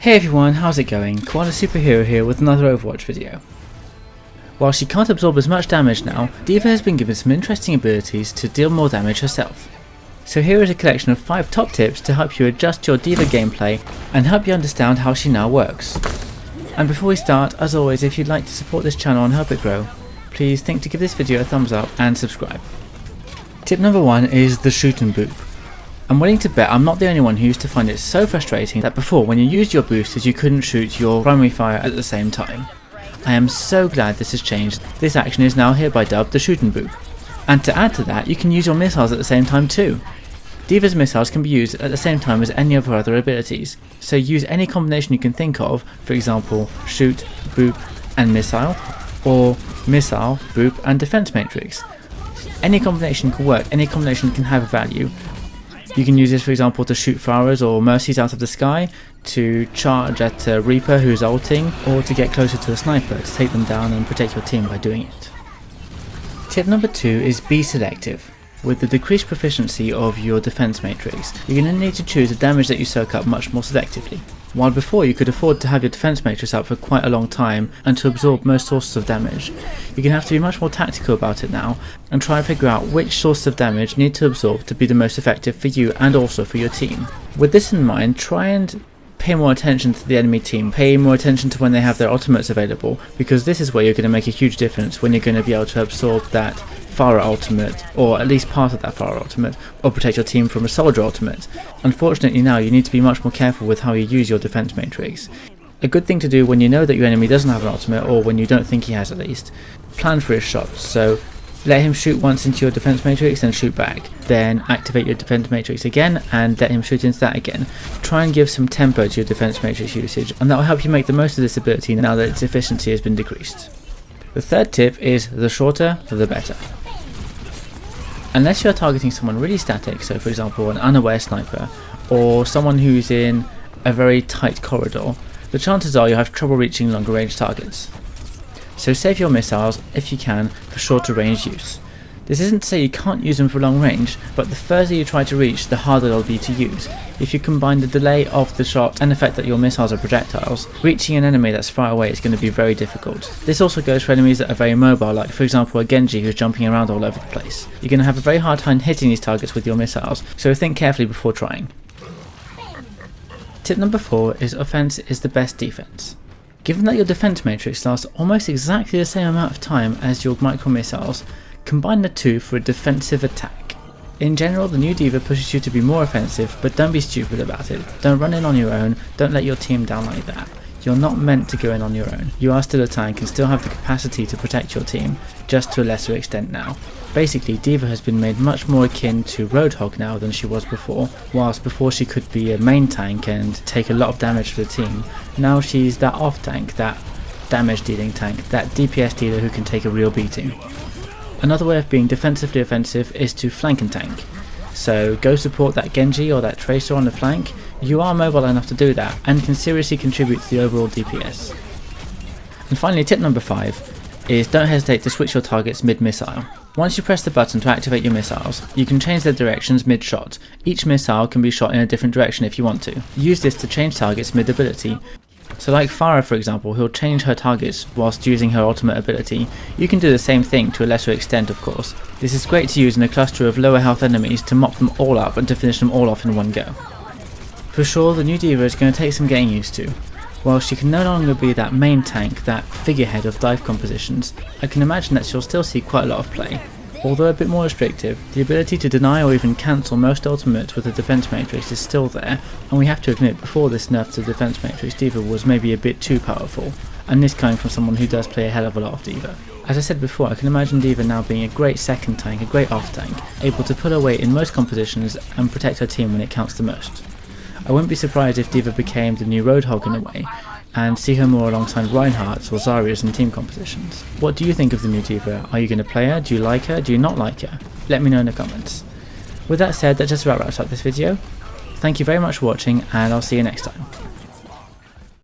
Hey everyone, how's it going? Koala Superhero here with another Overwatch video. While she can't absorb as much damage now, D.Va has been given some interesting abilities to deal more damage herself. So here is a collection of 5 top tips to help you adjust your D.Va gameplay and help you understand how she now works. And before we start, as always, if you'd like to support this channel and help it grow, please think to give this video a thumbs up and subscribe. Tip number 1 is the shoot and boop. I'm willing to bet I'm not the only one who used to find it so frustrating that before, when you used your boosters, you couldn't shoot your primary fire at the same time. I am so glad this has changed. This action is now hereby dubbed the shoot and boop. And to add to that, you can use your missiles at the same time too. D.Va's missiles can be used at the same time as any of her other abilities, so use any combination you can think of, for example shoot, boop and missile, or missile, boop and defense matrix. Any combination can work, any combination can have a value. You can use this, for example, to shoot Pharahs or Mercies out of the sky, to charge at a Reaper who's ulting, or to get closer to a sniper to take them down and protect your team by doing it. Tip number 2 is be selective. With the decreased proficiency of your defense matrix, you're going to need to choose the damage that you soak up much more selectively. While before you could afford to have your defense matrix up for quite a long time and to absorb most sources of damage, you're going to have to be much more tactical about it now and try and figure out which sources of damage you need to absorb to be the most effective for you and also for your team. With this in mind, try and pay more attention to the enemy team, pay more attention to when they have their ultimates available, because this is where you're going to make a huge difference when you're going to be able to absorb that Pharah ultimate, or at least part of that Pharah ultimate, or protect your team from a soldier ultimate. Unfortunately now you need to be much more careful with how you use your defense matrix. A good thing to do when you know that your enemy doesn't have an ultimate, or when you don't think he has at least, plan for his shots. So let him shoot once into your defense matrix and shoot back, then activate your defense matrix again and let him shoot into that again. Try and give some tempo to your defense matrix usage, and that will help you make the most of this ability now that its efficiency has been decreased. The third tip is the shorter the better. Unless you're targeting someone really static, so for example an unaware sniper, or someone who's in a very tight corridor, the chances are you'll have trouble reaching longer range targets. So save your missiles, if you can, for shorter range use. This isn't to say you can't use them for long range, but the further you try to reach, the harder they'll be to use. If you combine the delay of the shot and the fact that your missiles are projectiles, reaching an enemy that's far away is going to be very difficult. This also goes for enemies that are very mobile, like for example a Genji who's jumping around all over the place. You're going to have a very hard time hitting these targets with your missiles, so think carefully before trying. Tip number 4 is offense is the best defense. Given that your defense matrix lasts almost exactly the same amount of time as your micro missiles, combine the two for a defensive attack. In general, the new D.Va pushes you to be more offensive, but don't be stupid about it. Don't run in on your own, don't let your team down like that. You're not meant to go in on your own. You are still a tank and still have the capacity to protect your team, just to a lesser extent now. Basically, D.Va has been made much more akin to Roadhog now than she was before. Whilst before she could be a main tank and take a lot of damage for the team, now she's that off tank, that damage dealing tank, that DPS dealer who can take a real beating. Another way of being defensively offensive is to flank and tank. So go support that Genji or that Tracer on the flank. You are mobile enough to do that and can seriously contribute to the overall DPS. And finally, tip number 5 is don't hesitate to switch your targets mid-missile. Once you press the button to activate your missiles, you can change their directions mid-shot. Each missile can be shot in a different direction if you want to. Use this to change targets mid-ability. So like Pharah for example, who'll change her targets whilst using her ultimate ability, you can do the same thing to a lesser extent of course. This is great to use in a cluster of lower health enemies to mop them all up and to finish them all off in one go. For sure, the new D.Va is going to take some getting used to. While she can no longer be that main tank, that figurehead of dive compositions, I can imagine that she'll still see quite a lot of play. Although a bit more restrictive, the ability to deny or even cancel most ultimates with the defense matrix is still there, and we have to admit before this nerf to the defense matrix, D.Va was maybe a bit too powerful, and this coming from someone who does play a hell of a lot of D.Va. As I said before, I can imagine D.Va now being a great second tank, a great off tank, able to pull her weight in most compositions and protect her team when it counts the most. I wouldn't be surprised if D.Va became the new Roadhog in a way, and see her more alongside Reinhardt's or Zarya's in team compositions. What do you think of the new D.Va? Are you going to play her? Do you like her? Do you not like her? Let me know in the comments. With that said, that just about wraps up this video. Thank you very much for watching, and I'll see you next time.